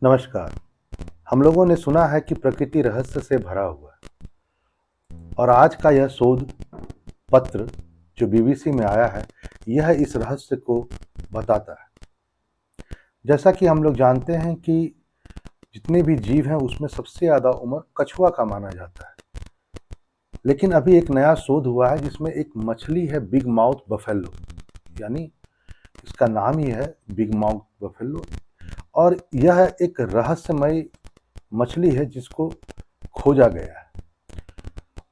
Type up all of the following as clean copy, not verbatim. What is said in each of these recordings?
नमस्कार। हम लोगों ने सुना है कि प्रकृति रहस्य से भरा हुआ है और आज का यह शोध पत्र जो बीबीसी में आया है, यह इस रहस्य को बताता है। जैसा कि हम लोग जानते हैं कि जितने भी जीव हैं उसमें सबसे ज़्यादा उम्र कछुआ का माना जाता है। लेकिन अभी एक नया शोध हुआ है जिसमें एक मछली है बिग माउथ बफेलो, यानी इसका नाम ही है बिग माउथ बफेलो, और यह एक रहस्यमय मछली है जिसको खोजा गया है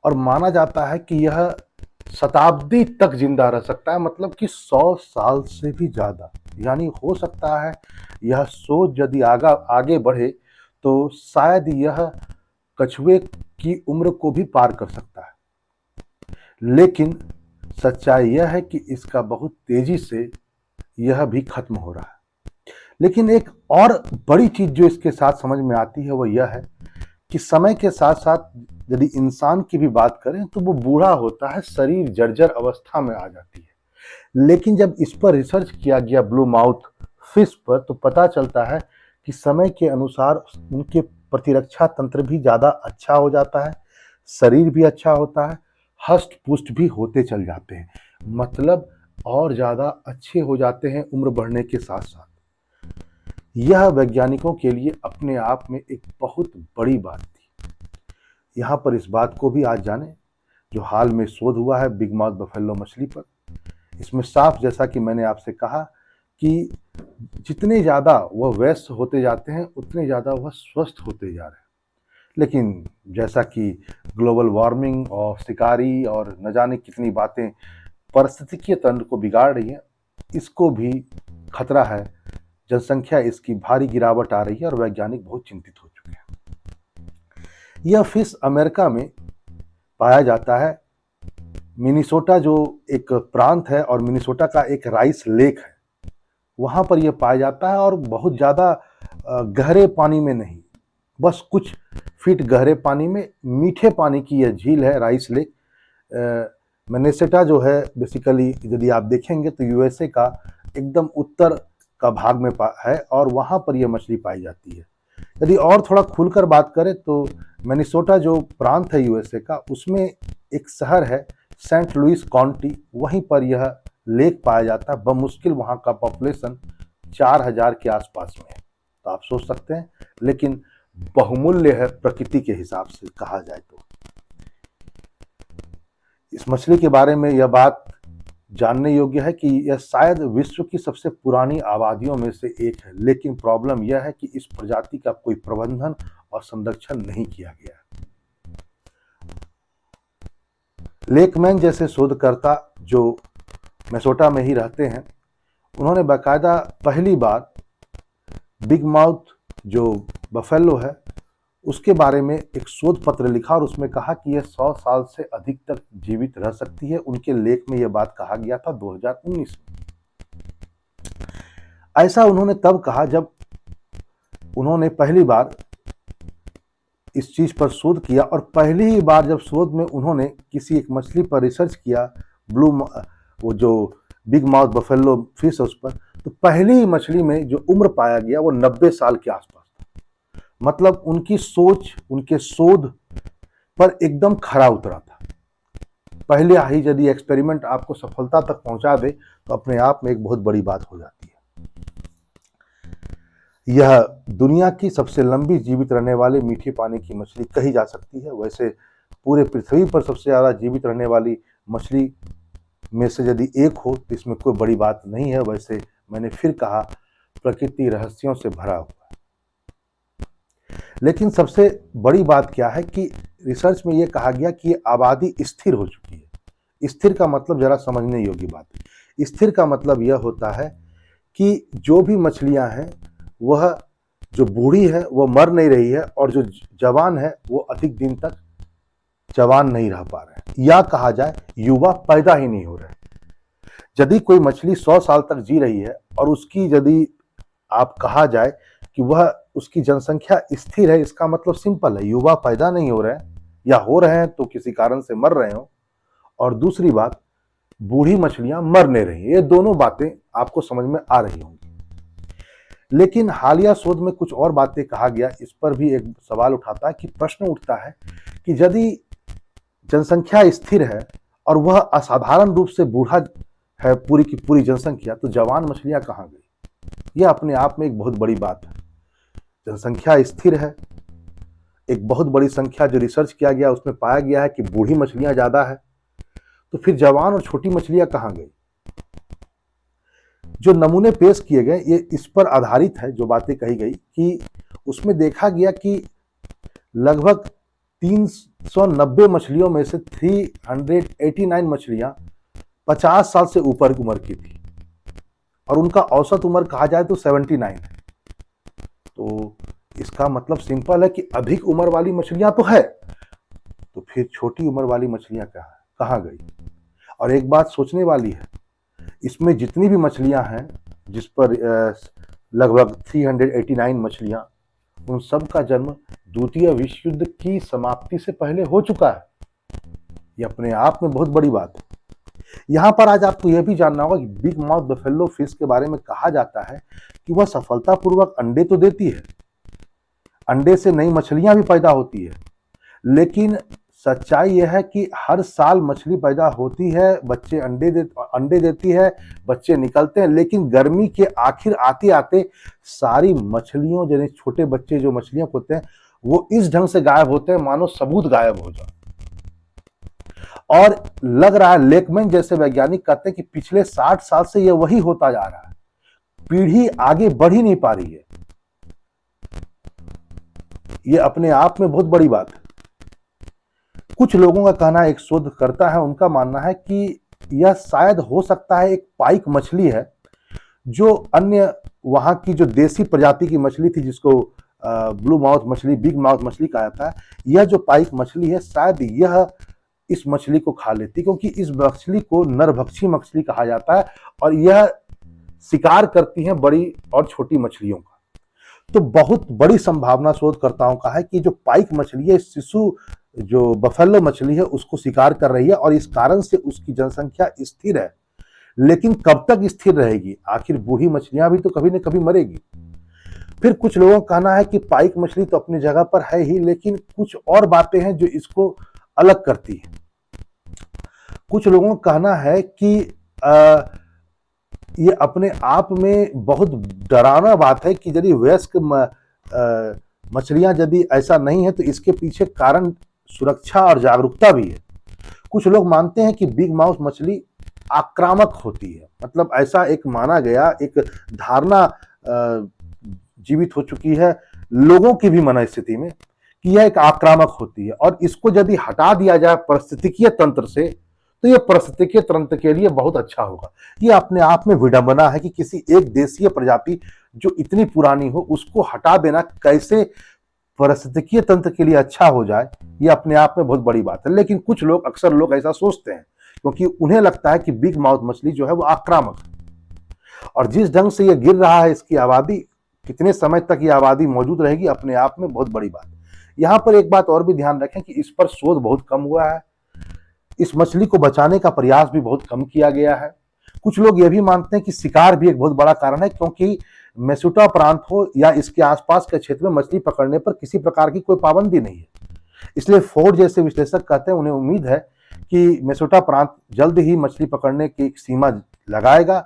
और माना जाता है कि यह शताब्दी तक जिंदा रह सकता है, मतलब कि 100 साल से भी ज़्यादा। यानी हो सकता है यह सोच यदि आगे बढ़े तो शायद यह कछुए की उम्र को भी पार कर सकता है। लेकिन सच्चाई यह है कि इसका बहुत तेजी से यह भी खत्म हो रहा है। लेकिन एक और बड़ी चीज जो इसके साथ समझ में आती है वो यह है कि समय के साथ साथ यदि इंसान की भी बात करें तो वो बूढ़ा होता है, शरीर जर्जर अवस्था में आ जाती है। लेकिन जब इस पर रिसर्च किया गया ब्लू माउथ फिश पर, तो पता चलता है कि समय के अनुसार उनके प्रतिरक्षा तंत्र भी ज़्यादा अच्छा हो जाता है, शरीर भी अच्छा होता है, हष्ट पुष्ट भी होते चल जाते हैं, मतलब और ज़्यादा अच्छे हो जाते हैं उम्र बढ़ने के साथ साथ। यह वैज्ञानिकों के लिए अपने आप में एक बहुत बड़ी बात थी। यहाँ पर इस बात को भी आज जाने जो हाल में शोध हुआ है बिग माउथ बफेलो मछली पर। इसमें साफ, जैसा कि मैंने आपसे कहा, कि जितने ज़्यादा वह व्यस्त होते जाते हैं उतने ज़्यादा वह स्वस्थ होते जा रहे हैं। लेकिन जैसा कि ग्लोबल वार्मिंग और शिकारी और न जाने कितनी बातें पारिस्थितिकीय तंत्र को बिगाड़ रही हैं, इसको भी खतरा है। जनसंख्या इसकी भारी गिरावट आ रही है और वैज्ञानिक बहुत चिंतित हो चुके हैं। यह फिश अमेरिका में पाया जाता है। मिनीसोटा जो एक प्रांत है और मिनीसोटा का एक राइस लेक है, वहां पर यह पाया जाता है और बहुत ज़्यादा गहरे पानी में नहीं, बस कुछ फीट गहरे पानी में मीठे पानी की यह झील है राइस लेक। मिनेसोटा जो है बेसिकली यदि आप देखेंगे तो यूएसए का एकदम उत्तर का भाग में है और वहां पर यह मछली पाई जाती है। यदि और थोड़ा खुलकर बात करें तो मिनेसोटा जो प्रांत है यूएसए का, उसमें एक शहर है सेंट लुइस काउंटी, वहीं पर यह लेक पाया जाता है। बमुश्किल वहां का पॉपुलेशन 4000 के आसपास में है, तो आप सोच सकते हैं। लेकिन बहुमूल्य है प्रकृति के हिसाब से कहा जाए तो। इस मछली के बारे में यह बात जानने योग्य है कि यह शायद विश्व की सबसे पुरानी आबादियों में से एक है। लेकिन प्रॉब्लम यह है कि इस प्रजाति का कोई प्रबंधन और संरक्षण नहीं किया गया है। लेकमैन जैसे शोधकर्ता जो मिनेसोटा में ही रहते हैं, उन्होंने बाकायदा पहली बार बिग माउथ जो बफेलो है उसके बारे में एक शोध पत्र लिखा और उसमें कहा कि यह 100 साल से अधिक तक जीवित रह सकती है। उनके लेख में यह बात कहा गया था 2019 में। ऐसा उन्होंने तब कहा जब उन्होंने पहली बार इस चीज पर शोध किया और पहली ही बार जब शोध में उन्होंने किसी एक मछली पर रिसर्च किया, वो जो बिग माउथ बफेलो फिश है उस पर, तो पहली ही मछली में जो उम्र पाया गया वो 90 साल के आसपास था। मतलब उनकी सोच, उनके शोध पर एकदम खरा उतरा था। पहले ही यदि एक्सपेरिमेंट आपको सफलता तक पहुंचा दे तो अपने आप में एक बहुत बड़ी बात हो जाती है। यह दुनिया की सबसे लंबी जीवित रहने वाली मीठे पानी की मछली कही जा सकती है। वैसे पूरे पृथ्वी पर सबसे ज़्यादा जीवित रहने वाली मछली में से यदि एक हो तो इसमें कोई बड़ी बात नहीं है। वैसे मैंने फिर कहा, प्रकृति रहस्यों से भरा हुआ है। लेकिन सबसे बड़ी बात क्या है कि रिसर्च में यह कहा गया कि ये आबादी स्थिर हो चुकी है। स्थिर का मतलब जरा समझने योग्य बात है। स्थिर का मतलब यह होता है कि जो भी मछलियां हैं वह जो बूढ़ी है वो मर नहीं रही है और जो जवान है वो अधिक दिन तक जवान नहीं रह पा रहे हैं, या कहा जाए युवा पैदा ही नहीं हो रहे। यदि कोई मछली 100 साल तक जी रही है और उसकी यदि आप कहा जाए कि वह उसकी जनसंख्या स्थिर है, इसका मतलब सिंपल है, युवा पैदा नहीं हो रहे हैं, या हो रहे हैं तो किसी कारण से मर रहे हो, और दूसरी बात बूढ़ी मछलियां मर नहीं रही। ये दोनों बातें आपको समझ में आ रही होंगी। लेकिन हालिया शोध में कुछ और बातें कहा गया। इस पर भी एक सवाल उठाता है कि प्रश्न उठता है कि यदि जनसंख्या स्थिर है और वह असाधारण रूप से बूढ़ा है पूरी की पूरी जनसंख्या, तो जवान मछलियां कहाँ गई? यह अपने आप में एक बहुत बड़ी बात है। जनसंख्या स्थिर है, एक बहुत बड़ी संख्या जो रिसर्च किया गया उसमें पाया गया है कि बूढ़ी मछलियां ज्यादा है, तो फिर जवान और छोटी मछलियां कहाँ गई? जो नमूने पेश किए गए ये इस पर आधारित है, जो बातें कही गई कि उसमें देखा गया कि लगभग 390 मछलियों में से 389 मछलियां 50 साल से ऊपर उम्र की थी और उनका औसत उम्र कहा जाए तो 79 है। तो इसका मतलब सिंपल है कि अधिक उम्र वाली मछलियां तो है, तो फिर छोटी उम्र वाली मछलियां कहाँ गई? और एक बात सोचने वाली है, इसमें जितनी भी मछलियां हैं, जिस पर लगभग 389 मछलियां, उन सब का जन्म द्वितीय विश्व युद्ध की समाप्ति से पहले हो चुका है। यह अपने आप में बहुत बड़ी बात है। यहां पर आज आपको यह भी जानना होगा कि बिग माउथ बफेलो फिश के बारे में कहा जाता है कि वह सफलतापूर्वक अंडे तो देती है, अंडे से नई मछलियां भी पैदा होती है, लेकिन सच्चाई यह है कि हर साल मछली पैदा होती है, बच्चे अंडे देती है, बच्चे निकलते हैं, लेकिन गर्मी के आखिर आते आते सारी मछलियों जैसे छोटे बच्चे जो मछलियां होते हैं वो इस ढंग से गायब होते हैं मानो सबूत गायब हो जाए। और लग रहा है, लेकमैन जैसे वैज्ञानिक कहते हैं कि पिछले 60 साल से यह वही होता जा रहा है, पीढ़ी आगे बढ़ ही नहीं पा रही है। यह अपने आप में बहुत बड़ी बात है। कुछ लोगों का कहना, एक शोधकर्ता है उनका मानना है कि यह शायद हो सकता है एक पाइक मछली है, जो अन्य वहां की जो देसी प्रजाति की मछली थी जिसको ब्लू माउथ मछली, बिग माउथ मछली कहा जाता है, यह जो पाइक मछली है शायद यह इस मछली को खा लेती, क्योंकि इस मछली को नरभक्षी मछली कहा जाता है और यह शिकार करती हैं बड़ी और छोटी मछलियों का। तो बहुत बड़ी संभावना शोधकर्ताओं का है कि जो पाइक मछली है, शिशु जो बफेलो मछली है, उसको शिकार कर रही है और इस कारण से उसकी जनसंख्या स्थिर है। लेकिन कब तक स्थिर रहेगी? आखिर बूढ़ी मछलियां भी तो कभी न कभी मरेगी। फिर कुछ लोगों का कहना है कि पाइक मछली तो अपनी जगह पर है ही, लेकिन कुछ और बातें हैं जो इसको अलग करती है। कुछ लोगों का कहना है कि ये अपने आप में बहुत डरावना बात है कि यदि वयस्क मछलियां यदि ऐसा नहीं है तो इसके पीछे कारण सुरक्षा और जागरूकता भी है। कुछ लोग मानते हैं कि बिग माउथ मछली आक्रामक होती है, मतलब ऐसा एक माना गया, एक धारणा जीवित हो चुकी है लोगों की भी मनस्थिति में कि यह एक आक्रामक होती है और इसको यदि हटा दिया जाए पारिस्थितिकीय तंत्र से तो यह पारिस्थितिकीय तंत्र के लिए बहुत अच्छा होगा। यह अपने आप में विडंबना है कि किसी एक देशीय प्रजाति जो इतनी पुरानी हो उसको हटा देना कैसे पारिस्थितिकीय तंत्र के लिए अच्छा हो जाए, यह अपने आप में बहुत बड़ी बात है। लेकिन कुछ लोग, अक्सर लोग ऐसा सोचते हैं क्योंकि उन्हें लगता है कि बिग माउथ मछली जो है वो आक्रामक है और जिस ढंग से यह गिर रहा है, इसकी आबादी कितने समय तक यह आबादी मौजूद रहेगी, अपने आप में बहुत बड़ी बात है। यहां पर एक बात और भी ध्यान रखें कि इस पर शोध बहुत कम हुआ है, इस मछली को बचाने का प्रयास भी बहुत कम किया गया है। कुछ लोग यह भी मानते हैं कि शिकार भी एक बहुत बड़ा कारण है, क्योंकि मेसोटा प्रांत हो या इसके आसपास के क्षेत्र में मछली पकड़ने पर किसी प्रकार की कोई पाबंदी नहीं है। इसलिए फोर्ड जैसे विश्लेषक कहते हैं उन्हें उम्मीद है कि मेसोटा प्रांत जल्द ही मछली पकड़ने की सीमा लगाएगा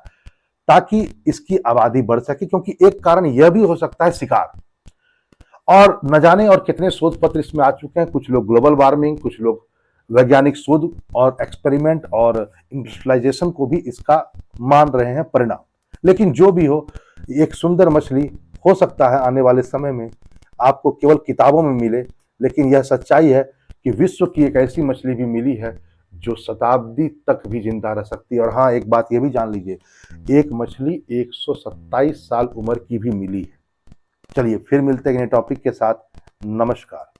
ताकि इसकी आबादी बढ़ सके, क्योंकि एक कारण यह भी हो सकता है शिकार। और न जाने और कितने शोध पत्र इसमें आ चुके हैं। कुछ लोग ग्लोबल वार्मिंग, कुछ लोग वैज्ञानिक शोध और एक्सपेरिमेंट और इंडस्ट्रियलाइजेशन को भी इसका मान रहे हैं परिणाम। लेकिन जो भी हो, एक सुंदर मछली हो सकता है आने वाले समय में आपको केवल किताबों में मिले, लेकिन यह सच्चाई है कि विश्व की एक ऐसी मछली भी मिली है जो शताब्दी तक भी जिंदा रह सकती है। और हाँ, एक बात यह भी जान लीजिए, एक मछली 127 साल उम्र की भी मिली है। चलिए फिर मिलते हैं नए टॉपिक के साथ। नमस्कार।